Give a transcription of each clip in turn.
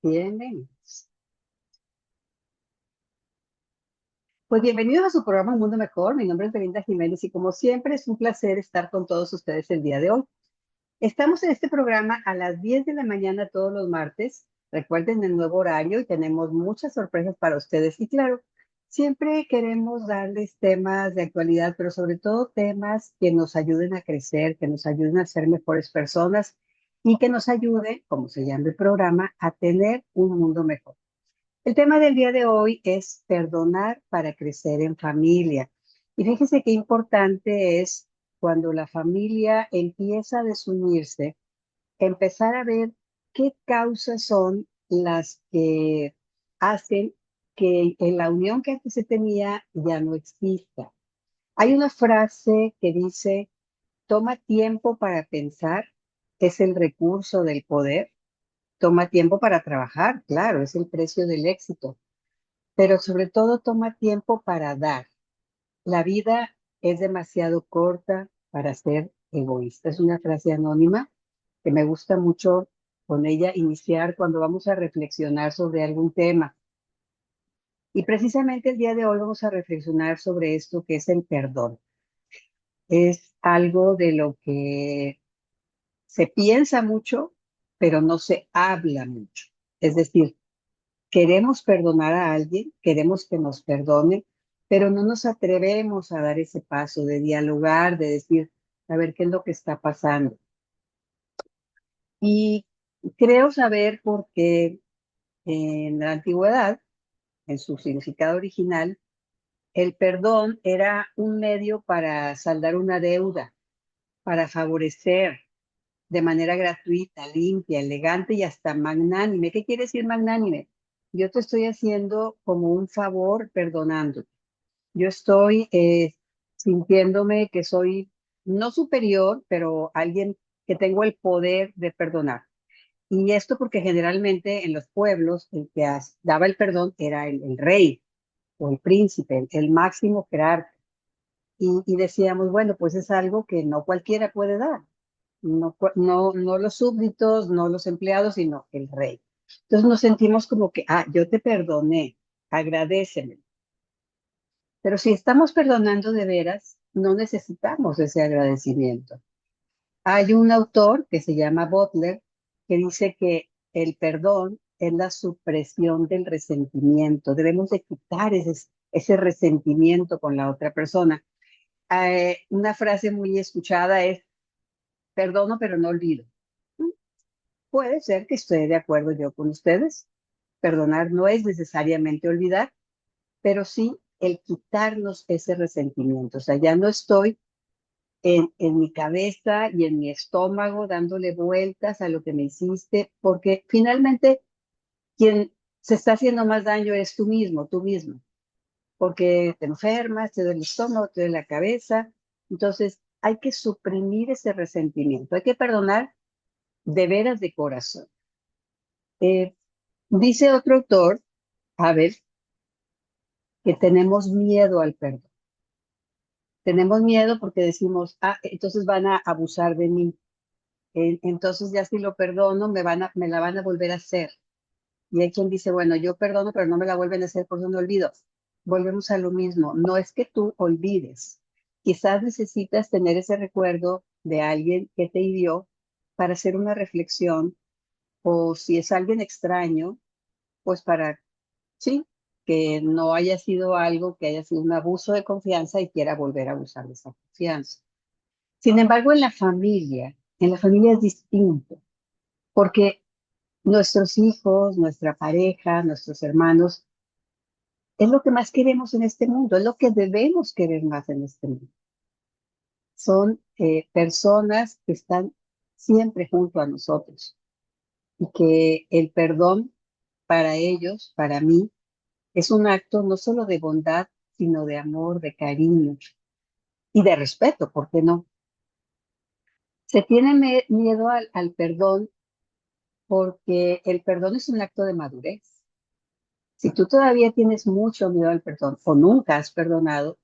Bienvenidos. Pues bienvenidos a su programa Un Mundo Mejor. Mi nombre es Belinda Jiménez y como siempre es un placer estar con todos ustedes el día de hoy. Estamos en este programa a las 10 de la mañana todos los martes. Recuerden el nuevo horario y tenemos muchas sorpresas para ustedes. Y claro, siempre queremos darles temas de actualidad, pero sobre todo temas que nos ayuden a crecer, que nos ayuden a ser mejores personas y que nos ayude, como se llama el programa, a tener un mundo mejor. El tema del día de hoy es perdonar para crecer en familia. Y fíjese qué importante es cuando la familia empieza a desunirse, empezar a ver qué causas son las que hacen que en la unión que antes se tenía ya no exista. Hay una frase que dice, toma tiempo para pensar, es el recurso del poder. Toma tiempo para trabajar, claro, es el precio del éxito, pero sobre todo toma tiempo para dar. La vida es demasiado corta para ser egoísta. Es una frase anónima que me gusta mucho con ella iniciar cuando vamos a reflexionar sobre algún tema. Y precisamente el día de hoy vamos a reflexionar sobre esto que es el perdón. Es algo de lo que se piensa mucho, pero no se habla mucho. Es decir, queremos perdonar a alguien, queremos que nos perdone, pero no nos atrevemos a dar ese paso de dialogar, de decir, a ver qué es lo que está pasando. Y creo saber por qué en la antigüedad, en su significado original, el perdón era un medio para saldar una deuda, para favorecer de manera gratuita, limpia, elegante y hasta magnánime. ¿Qué quiere decir magnánime? Yo te estoy haciendo como un favor perdonando. Yo estoy sintiéndome que soy no superior, pero alguien que tengo el poder de perdonar. Y esto porque generalmente en los pueblos el que daba el perdón era el rey o el príncipe, el máximo jerarca. Y decíamos, bueno, pues es algo que no cualquiera puede dar. No, no los súbditos, no los empleados, sino el rey. Entonces nos sentimos como que, yo te perdoné, agradéceme. Pero si estamos perdonando de veras, no necesitamos ese agradecimiento. Hay un autor que se llama Butler que dice que el perdón es la supresión del resentimiento. Debemos de quitar ese resentimiento con la otra persona. Una frase muy escuchada es, perdono pero no olvido. Mm, Puede ser que esté de acuerdo yo con ustedes. Perdonar no es necesariamente olvidar, pero sí el quitarnos ese resentimiento. O sea, ya no estoy en mi cabeza y en mi estómago dándole vueltas a lo que me hiciste, porque finalmente quien se está haciendo más daño es tú mismo, tú mismo, porque te enfermas, te duele el estómago, te duele la cabeza. Entonces, hay que suprimir ese resentimiento, hay que perdonar de veras de corazón. Eh, Dice otro autor, a ver, que tenemos miedo al perdón. Tenemos miedo porque decimos, entonces van a abusar de mí. Entonces ya si lo perdono, me la van a volver a hacer. Y hay quien dice, bueno, yo perdono, pero no me la vuelven a hacer, por eso no olvido. Volvemos a lo mismo. No es que tú olvides. Quizás necesitas tener ese recuerdo de alguien que te hirió para hacer una reflexión, o si es alguien extraño, pues para, sí, que no haya sido algo que haya sido un abuso de confianza y quiera volver a abusar de esa confianza. Sin embargo, en la familia es distinto, porque nuestros hijos, nuestra pareja, nuestros hermanos, es lo que más queremos en este mundo, es lo que debemos querer más en este mundo. Son personas que están siempre junto a nosotros y que el perdón para ellos, para mí, es un acto no solo de bondad, sino de amor, de cariño y de respeto, ¿por qué no? Se tiene miedo al perdón porque el perdón es un acto de madurez. Si tú todavía tienes mucho miedo al perdón o nunca has perdonado,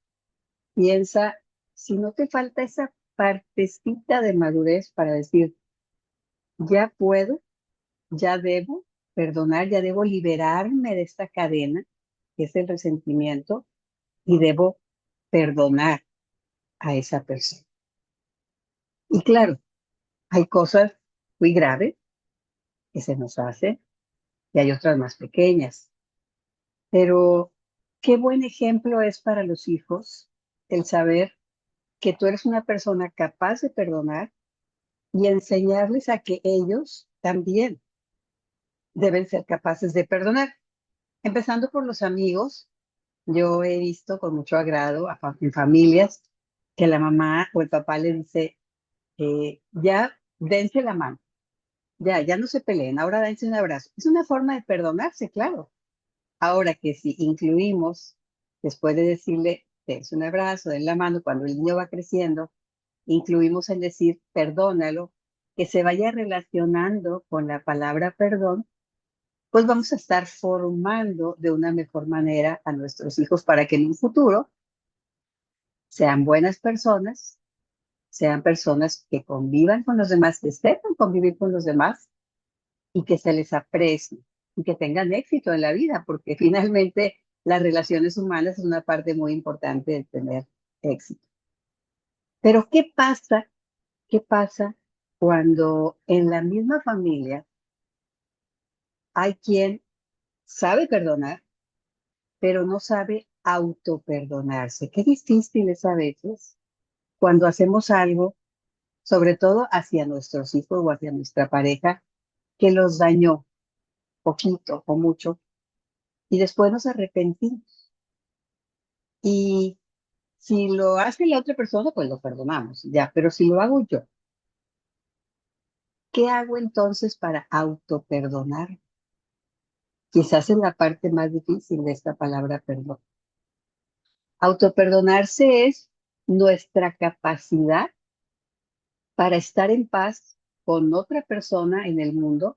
piensa si no te falta esa partecita de madurez para decir, ya puedo, ya debo. perdonar, ya debo liberarme de esta cadena, que es el resentimiento, y debo perdonar a esa persona. Y claro, hay cosas muy graves que se nos hacen y hay otras más pequeñas. Pero qué buen ejemplo es para los hijos el saber que tú eres una persona capaz de perdonar y enseñarles a que ellos también deben ser capaces de perdonar. Empezando por los amigos, yo he visto con mucho agrado en familias que la mamá o el papá le dice, ya dense la mano, ya no se peleen, ahora dense un abrazo. Es una forma de perdonarse, claro. Ahora que si incluimos, después de decirle, dense un abrazo, den la mano, cuando el niño va creciendo, incluimos el decir, perdónalo, que se vaya relacionando con la palabra perdón, pues vamos a estar formando de una mejor manera a nuestros hijos para que en un futuro sean buenas personas, sean personas que convivan con los demás, que sepan convivir con los demás y que se les aprecie y que tengan éxito en la vida, porque finalmente las relaciones humanas es una parte muy importante de tener éxito. Pero ¿qué pasa? ¿Qué pasa cuando en la misma familia hay quien sabe perdonar, pero no sabe autoperdonarse? Qué difícil es a veces cuando hacemos algo, sobre todo hacia nuestros hijos o hacia nuestra pareja, que los dañó poquito o mucho, y después nos arrepentimos. Y si lo hace la otra persona, pues lo perdonamos, ya, pero si lo hago yo, ¿qué hago entonces para autoperdonar? Quizás es la parte más difícil de esta palabra perdón. Autoperdonarse es nuestra capacidad para estar en paz con otra persona en el mundo,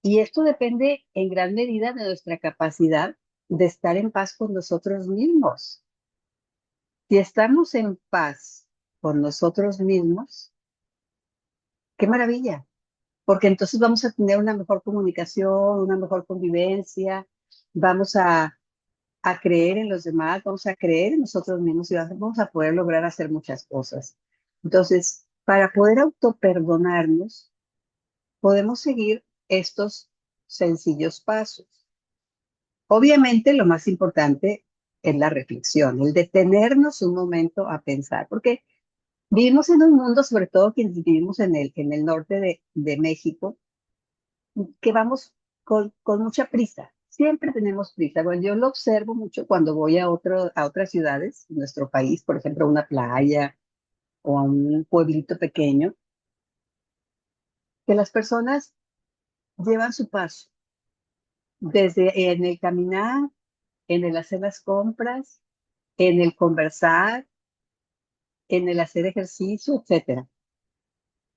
y esto depende en gran medida de nuestra capacidad de estar en paz con nosotros mismos. Si estamos en paz con nosotros mismos, qué maravilla, porque entonces vamos a tener una mejor comunicación, una mejor convivencia, vamos a creer en los demás, vamos a creer en nosotros mismos y vamos a poder lograr hacer muchas cosas. Entonces, para poder autoperdonarnos, podemos seguir estos sencillos pasos. Obviamente, lo más importante es la reflexión, el detenernos un momento a pensar, porque vivimos en un mundo, sobre todo quienes vivimos en el norte de México, que vamos con mucha prisa. Siempre tenemos prisa. Bueno, yo lo observo mucho cuando voy a otras ciudades, en nuestro país, por ejemplo, a una playa o a un pueblito pequeño, que las personas llevan su paso, desde en el caminar, en el hacer las compras, en el conversar, en el hacer ejercicio, etcétera.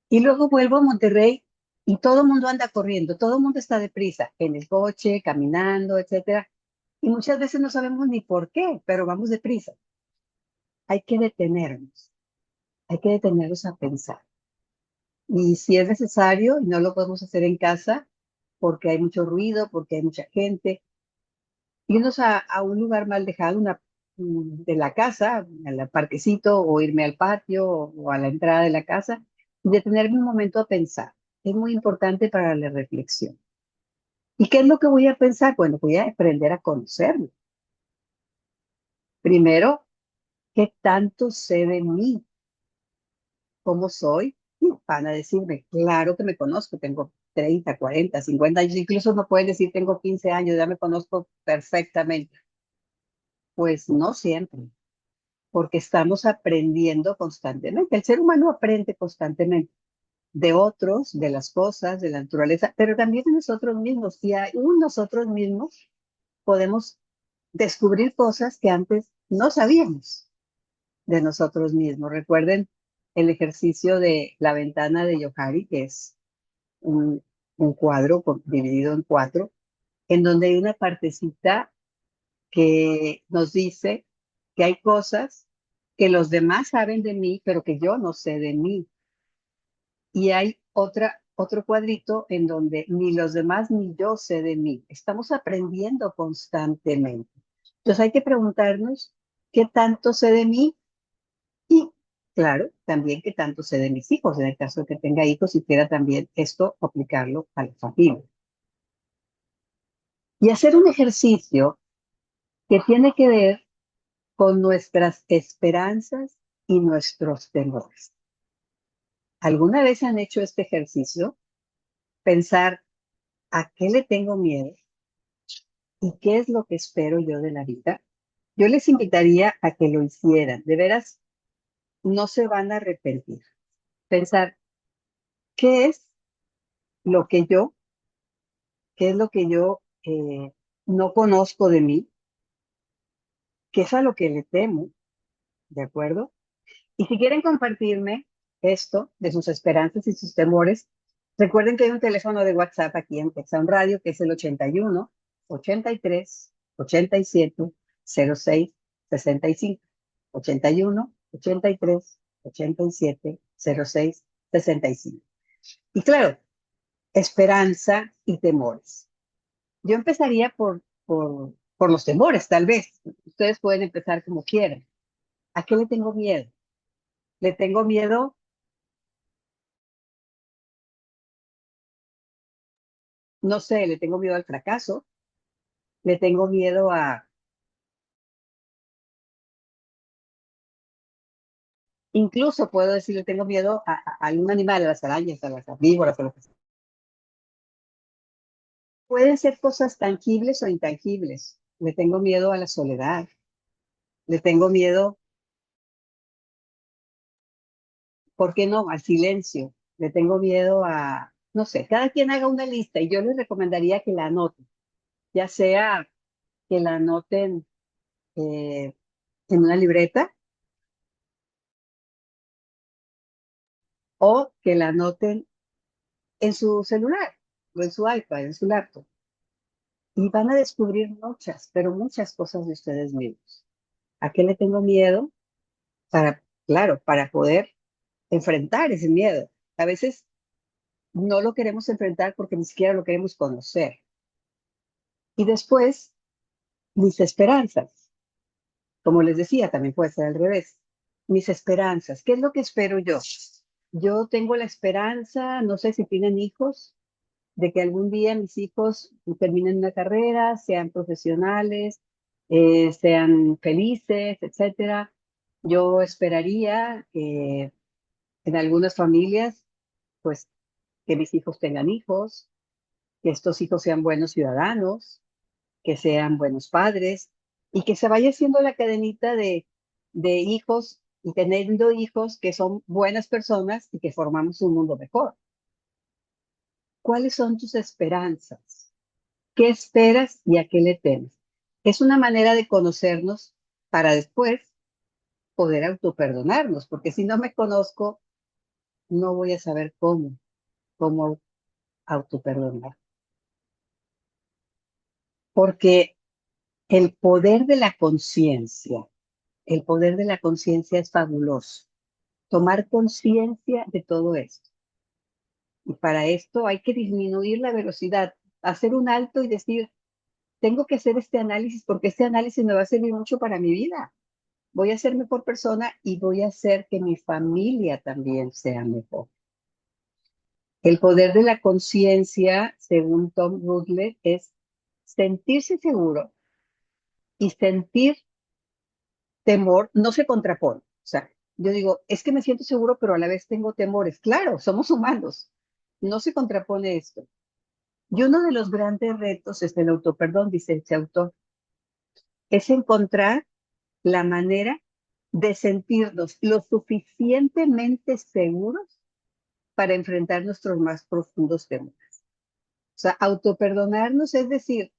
Y luego vuelvo a Monterrey y todo el mundo anda corriendo, todo el mundo está deprisa, en el coche, caminando, etcétera. Y muchas veces no sabemos ni por qué, pero vamos deprisa. Hay que detenernos, hay que detenernos a pensar. Y si es necesario, y no lo podemos hacer en casa, porque hay mucho ruido, porque hay mucha gente, irnos a un lugar mal dejado, de la casa, al parquecito, o irme al patio, o a la entrada de la casa, y detenerme un momento a pensar. Es muy importante para la reflexión. ¿Y qué es lo que voy a pensar? Bueno, voy a aprender a conocerme. Primero, ¿qué tanto sé de mí? ¿Cómo soy? Van a decirme, claro que me conozco, tengo 30, 40, 50 años, incluso no pueden decir tengo 15 años, ya me conozco perfectamente. Pues no siempre, porque estamos aprendiendo constantemente. El ser humano aprende constantemente de otros, de las cosas, de la naturaleza, pero también de nosotros mismos. Y aún nosotros mismos podemos descubrir cosas que antes no sabíamos de nosotros mismos. Recuerden el ejercicio de la ventana de Johari, que es un, un cuadro dividido en cuatro, en donde hay una partecita que nos dice que hay cosas que los demás saben de mí, pero que yo no sé de mí. Y hay otra otro cuadrito en donde ni los demás ni yo sé de mí. Estamos aprendiendo constantemente. Entonces hay que preguntarnos qué tanto sé de mí y, claro, también qué tanto sé de mis hijos, en el caso de que tenga hijos y quiera también esto aplicarlo a la familia. Y hacer un ejercicio que tiene que ver con nuestras esperanzas y nuestros temores. ¿Alguna vez han hecho este ejercicio? Pensar a qué le tengo miedo y qué es lo que espero yo de la vida. Yo les invitaría a que lo hicieran. De veras, no se van a arrepentir. Pensar qué es lo que yo, qué es lo que yo no conozco de mí, qué es a lo que le temo, ¿de acuerdo? Y si quieren compartirme esto de sus esperanzas y sus temores, recuerden que hay un teléfono de WhatsApp aquí en Texan Radio que es el 81 83 87 06 65. 81 83 87 06 65. Y claro, esperanza y temores. Yo empezaría por los temores, tal vez. Ustedes pueden empezar como quieran. ¿A qué le tengo miedo? Le tengo miedo, no sé, le tengo miedo al fracaso, le tengo miedo a, incluso puedo decir, le tengo miedo a algún animal, a las arañas, a las víboras, a lo que sea. Pueden ser cosas tangibles o intangibles. Le tengo miedo a la soledad, le tengo miedo, ¿por qué no? Al silencio, le tengo miedo a, no sé, cada quien haga una lista y yo les recomendaría que la anoten, ya sea que la anoten eh, en una libreta o que la anoten en su celular o en su iPad, en su laptop. Y van a descubrir muchas, pero muchas cosas de ustedes mismos. ¿A qué le tengo miedo? Para, claro, para poder enfrentar ese miedo. A veces no lo queremos enfrentar porque ni siquiera lo queremos conocer. Y después, mis esperanzas. Como les decía, también puede ser al revés. Mis esperanzas. ¿Qué es lo que espero yo? Yo tengo la esperanza, no sé si tienen hijos, de que algún día mis hijos terminen una carrera, sean profesionales, sean felices, etcétera. Yo esperaría que en algunas familias, pues, que mis hijos tengan hijos, que estos hijos sean buenos ciudadanos, que sean buenos padres y que se vaya haciendo la cadenita de hijos y teniendo hijos que son buenas personas y que formamos un mundo mejor. ¿Cuáles son tus esperanzas? ¿Qué esperas y a qué le temes? Es una manera de conocernos para después poder autoperdonarnos, porque si no me conozco, no voy a saber cómo autoperdonar. Porque el poder de la conciencia, el poder de la conciencia es fabuloso. Tomar conciencia de todo esto. Y para esto hay que disminuir la velocidad, hacer un alto y decir, tengo que hacer este análisis porque este análisis me va a servir mucho para mi vida. Voy a ser mejor persona y voy a hacer que mi familia también sea mejor. El poder de la conciencia, según Tom Rutledge, es sentirse seguro y sentir temor no se contrapone. O sea, yo digo, es que me siento seguro, pero a la vez tengo temores. Claro, somos humanos. No se contrapone esto. Y uno de los grandes retos es el autoperdón, dice este autor, es encontrar la manera de sentirnos lo suficientemente seguros para enfrentar nuestros más profundos temores. O sea, autoperdonarnos es decir,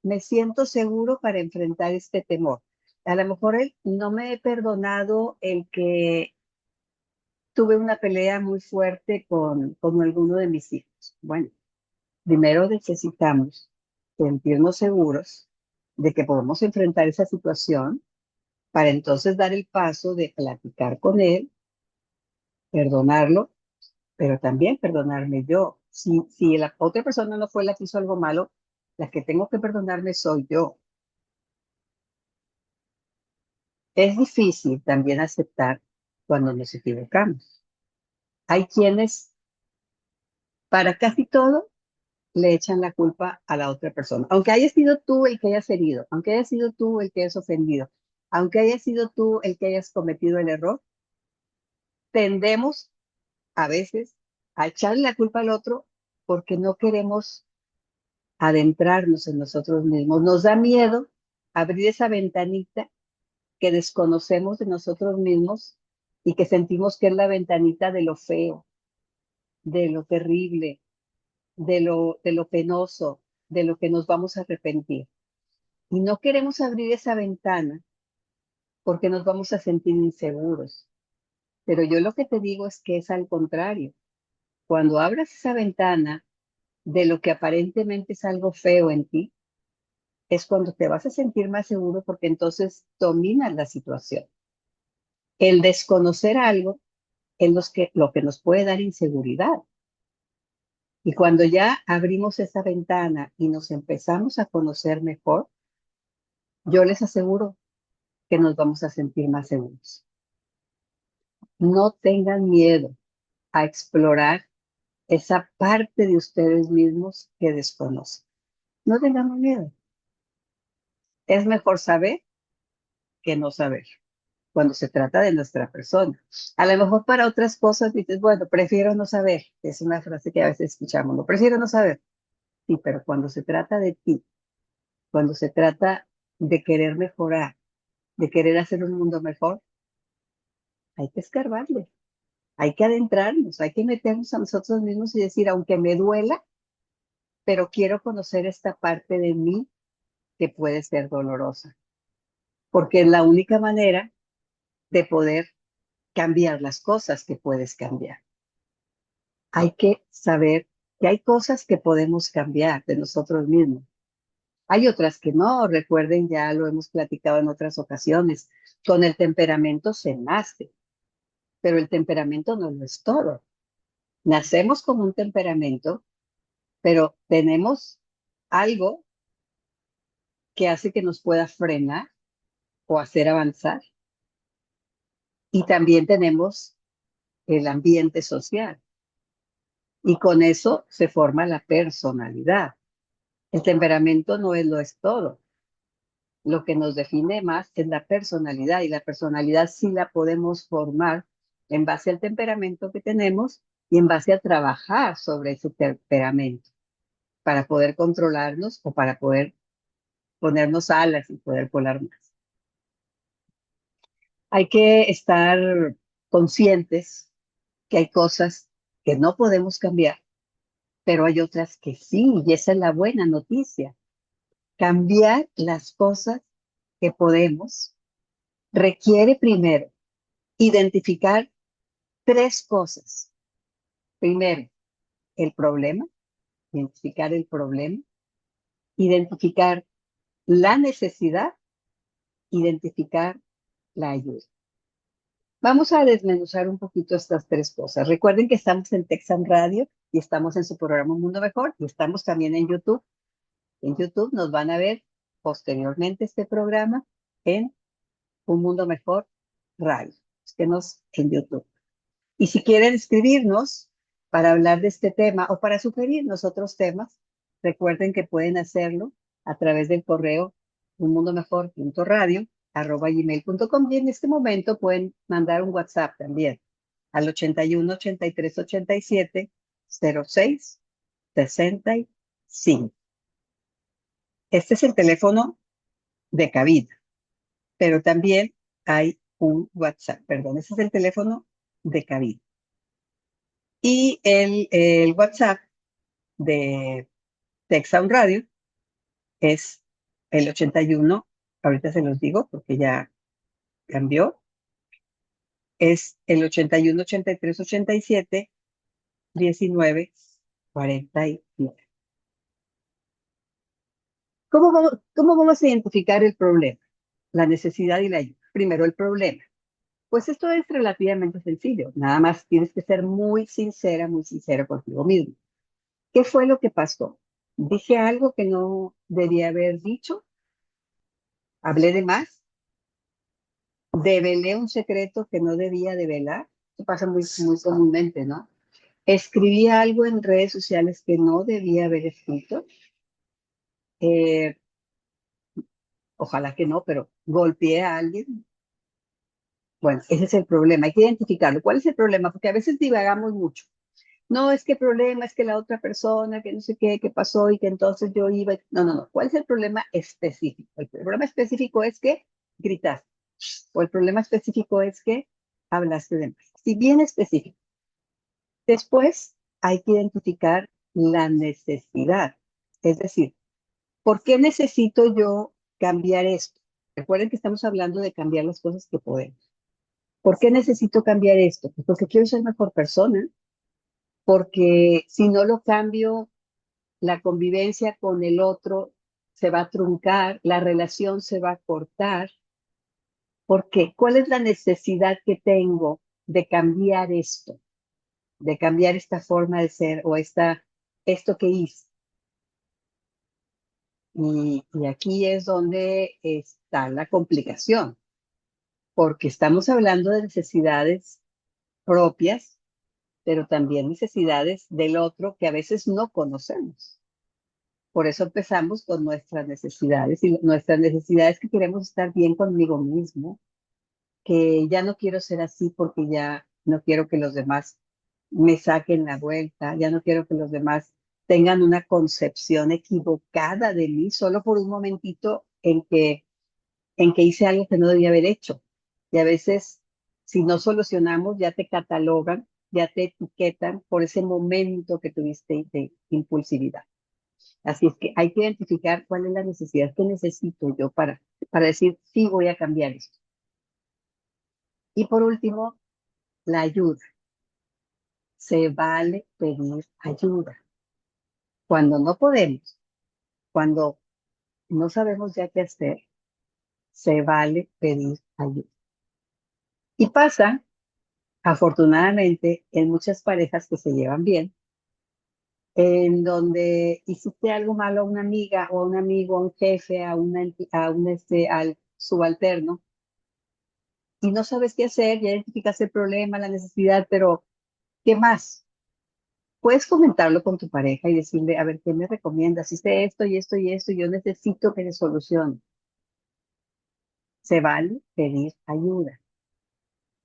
me siento seguro para enfrentar este temor. A lo mejor no me he perdonado el que tuve una pelea muy fuerte con alguno de mis hijos. Bueno, primero necesitamos sentirnos seguros de que podemos enfrentar esa situación para entonces dar el paso de platicar con él, perdonarlo pero también perdonarme yo. Si la otra persona no fue la que hizo algo malo, la que tengo que perdonarme soy yo. Es difícil también aceptar cuando nos equivocamos. Hay quienes para casi todo le echan la culpa a la otra persona. Aunque haya sido tú el que hayas herido, aunque haya sido tú el que hayas ofendido, aunque haya sido tú el que hayas cometido el error, tendemos a veces a echarle la culpa al otro porque no queremos adentrarnos en nosotros mismos. Nos da miedo abrir esa ventanita que desconocemos de nosotros mismos y que sentimos que es la ventanita de lo feo, de lo terrible, de lo penoso, de lo que nos vamos a arrepentir. Y no queremos abrir esa ventana porque nos vamos a sentir inseguros. Pero yo lo que te digo es que es al contrario. Cuando abras esa ventana de lo que aparentemente es algo feo en ti, es cuando te vas a sentir más seguro porque entonces dominas la situación. El desconocer algo es lo que nos puede dar inseguridad. Y cuando ya abrimos esa ventana y nos empezamos a conocer mejor, yo les aseguro que nos vamos a sentir más seguros. No tengan miedo a explorar esa parte de ustedes mismos que desconocen. No tengamos miedo. Es mejor saber que no saber cuando se trata de nuestra persona. A lo mejor para otras cosas dices, bueno, prefiero no saber. Es una frase que a veces escuchamos, no prefiero no saber. Sí, pero cuando se trata de ti, cuando se trata de querer mejorar, de querer hacer un mundo mejor, hay que escarbarle, hay que adentrarnos, hay que meternos a nosotros mismos y decir, aunque me duela, pero quiero conocer esta parte de mí que puede ser dolorosa, porque es la única manera de poder cambiar las cosas que puedes cambiar. Hay que saber que hay cosas que podemos cambiar de nosotros mismos. Hay otras que no, recuerden, ya lo hemos platicado en otras ocasiones, con el temperamento se nace, pero el temperamento no lo es todo. Nacemos con un temperamento, pero tenemos algo que hace que nos pueda frenar o hacer avanzar. Y también tenemos el ambiente social. Y con eso se forma la personalidad. El temperamento no es lo es todo. Lo que nos define más es la personalidad y la personalidad sí la podemos formar en base al temperamento que tenemos y en base a trabajar sobre ese temperamento para poder controlarnos o para poder ponernos alas y poder volar más. Hay que estar conscientes que hay cosas que no podemos cambiar, pero hay otras que sí, y esa es la buena noticia. Cambiar las cosas que podemos requiere primero identificar tres cosas. Primero, el problema, identificar el problema, identificar la necesidad, identificar la ayuda. Vamos a desmenuzar un poquito estas tres cosas. Recuerden que estamos en Texan Radio y estamos en su programa Un Mundo Mejor y estamos también en YouTube. En YouTube nos van a ver posteriormente este programa en Un Mundo Mejor Radio. Búsquenos en YouTube. Y si quieren escribirnos para hablar de este tema o para sugerirnos otros temas, recuerden que pueden hacerlo a través del correo unmundomejor.radio@gmail.com y en este momento pueden mandar un WhatsApp también al 81 83 87 06 65. Este es el teléfono de cabina, pero también hay un WhatsApp, perdón, ese es el teléfono de cabina. Y el WhatsApp de Texas Radio es el 81, ahorita se los digo porque ya cambió, es el 81 83 87 19 49. ¿Cómo vamos a identificar el problema? La necesidad y la ayuda. Primero, el problema. Pues esto es relativamente sencillo. Nada más tienes que ser muy sincera contigo mismo. ¿Qué fue lo que pasó? ¿Dije algo que no debía haber dicho? ¿Hablé de más? ¿Develé un secreto que no debía develar? Esto pasa muy comúnmente, ¿no? ¿Escribí algo en redes sociales que no debía haber escrito? Eh, Ojalá que no, pero ¿golpeé a alguien? Bueno, ese es el problema. Hay que identificarlo. ¿Cuál es el problema? Porque a veces divagamos mucho. No, es que el problema es que la otra persona, que no sé qué, que pasó y que entonces yo iba. No. ¿Cuál es el problema específico? El problema específico es que gritaste. O el problema específico es que hablaste de más. Si bien específico. Después hay que identificar la necesidad. Es decir, ¿por qué necesito yo cambiar esto? Recuerden que estamos hablando de cambiar las cosas que podemos. ¿Por qué necesito cambiar esto? Pues porque quiero ser mejor persona, porque si no lo cambio, la convivencia con el otro se va a truncar, la relación se va a cortar. ¿Por qué? ¿Cuál es la necesidad que tengo de cambiar esto, de cambiar esta forma de ser o esto que hice? Y aquí es donde está la complicación, porque estamos hablando de necesidades propias, pero también necesidades del otro que a veces no conocemos. Por eso empezamos con nuestras necesidades y nuestras necesidades que queremos estar bien conmigo mismo, que ya no quiero ser así porque ya no quiero que los demás me saquen la vuelta, ya no quiero que los demás tengan una concepción equivocada de mí solo por un momentito en que hice algo que no debía haber hecho. Y a veces, si no solucionamos, ya te catalogan, ya te etiquetan por ese momento que tuviste de impulsividad. Así es que hay que identificar cuál es la necesidad que necesito yo para decir, sí, voy a cambiar esto. Y por último, la ayuda. Se vale pedir ayuda. Cuando no podemos, cuando no sabemos ya qué hacer, se vale pedir ayuda. Y pasa, afortunadamente, en muchas parejas que se llevan bien, en donde hiciste algo malo a una amiga o a un amigo, a un jefe, al subalterno, y no sabes qué hacer, ya identificas el problema, la necesidad, pero ¿qué más? Puedes comentarlo con tu pareja y decirle, a ver, ¿qué me recomiendas? Hice esto y esto y esto, y yo necesito que le solucione. Se vale pedir ayuda.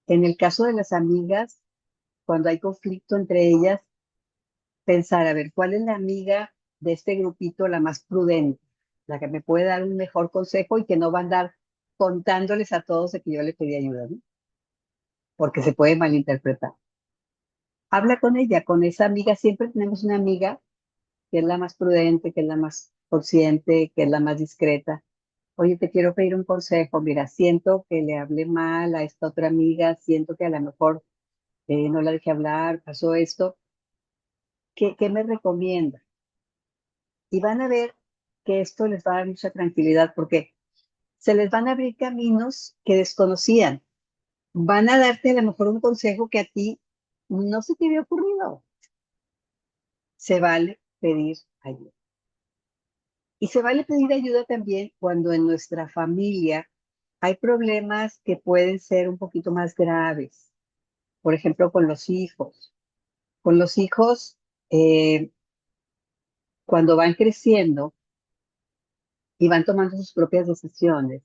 En el caso de las amigas, cuando hay conflicto entre ellas, pensar, a ver, ¿cuál es la amiga de este grupito la más prudente? La que me puede dar un mejor consejo y que no va a andar contándoles a todos de que yo le pedí ayuda, ¿no? Porque se puede malinterpretar. Habla con ella, con esa amiga. Siempre tenemos una amiga que es la más prudente, que es la más consciente, que es la más discreta. Oye, te quiero pedir un consejo. Mira, siento que le hablé mal a esta otra amiga, siento que a lo mejor no la dejé hablar, pasó esto. ¿Qué me recomienda? Y van a ver que esto les va a dar mucha tranquilidad porque se les van a abrir caminos que desconocían. Van a darte a lo mejor un consejo que a ti no se te había ocurrido. Se vale pedir ayuda. Y se vale pedir ayuda también cuando en nuestra familia hay problemas que pueden ser un poquito más graves. Por ejemplo, con los hijos. Con los hijos, eh, cuando van creciendo y van tomando sus propias decisiones,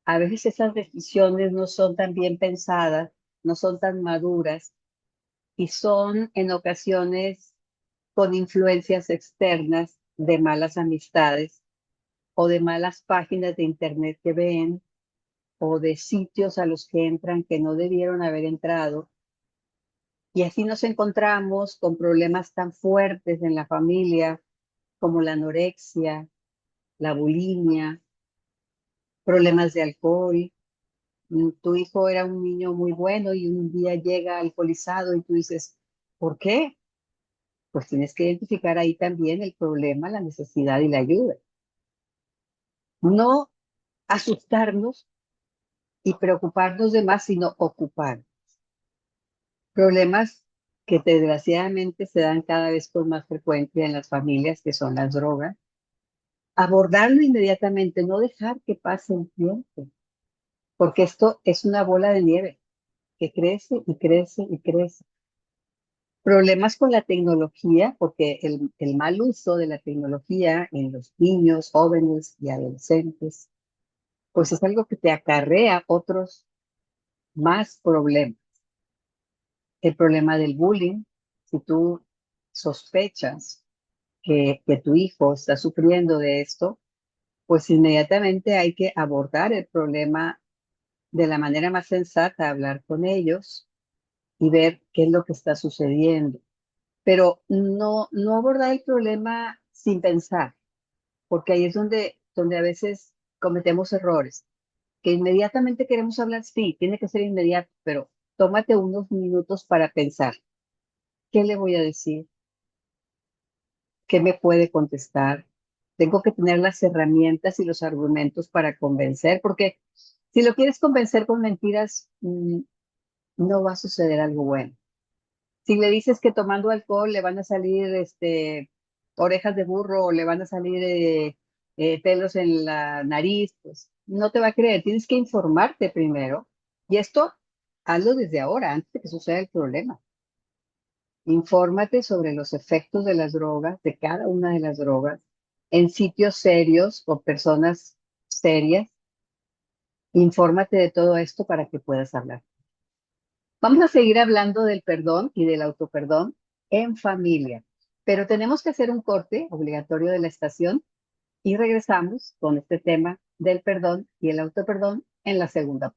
a veces esas decisiones no son tan bien pensadas, no son tan maduras y son en ocasiones con influencias externas de malas amistades o de malas páginas de internet que ven o de sitios a los que entran que no debieron haber entrado. Y así nos encontramos con problemas tan fuertes en la familia como la anorexia, la bulimia, problemas de alcohol. Tu hijo era un niño muy bueno y un día llega alcoholizado y tú dices, ¿por qué? Pues tienes que identificar ahí también el problema, la necesidad y la ayuda. No asustarnos y preocuparnos de más, sino ocupar. Problemas que desgraciadamente se dan cada vez con más frecuencia en las familias, que son las drogas. Abordarlo inmediatamente, no dejar que pase el tiempo, porque esto es una bola de nieve que crece y crece y crece. Problemas con la tecnología, porque el mal uso de la tecnología en los niños, jóvenes y adolescentes, pues es algo que te acarrea otros más problemas. El problema del bullying, si tú sospechas que tu hijo está sufriendo de esto, pues inmediatamente hay que abordar el problema de la manera más sensata, hablar con ellos y ver qué es lo que está sucediendo. Pero no abordar el problema sin pensar, porque ahí es donde a veces cometemos errores, que inmediatamente queremos hablar, sí, tiene que ser inmediato, pero tómate unos minutos para pensar, ¿qué le voy a decir? ¿Qué me puede contestar? Tengo que tener las herramientas y los argumentos para convencer, porque si lo quieres convencer con mentiras, no va a suceder algo bueno. Si le dices que tomando alcohol le van a salir orejas de burro o le van a salir pelos en la nariz, pues no te va a creer. Tienes que informarte primero. Y esto hazlo desde ahora, antes de que suceda el problema. Infórmate sobre los efectos de las drogas, de cada una de las drogas, en sitios serios o personas serias. Infórmate de todo esto para que puedas hablar. Vamos a seguir hablando del perdón y del autoperdón en familia, pero tenemos que hacer un corte obligatorio de la estación y regresamos con este tema del perdón y el autoperdón en la segunda.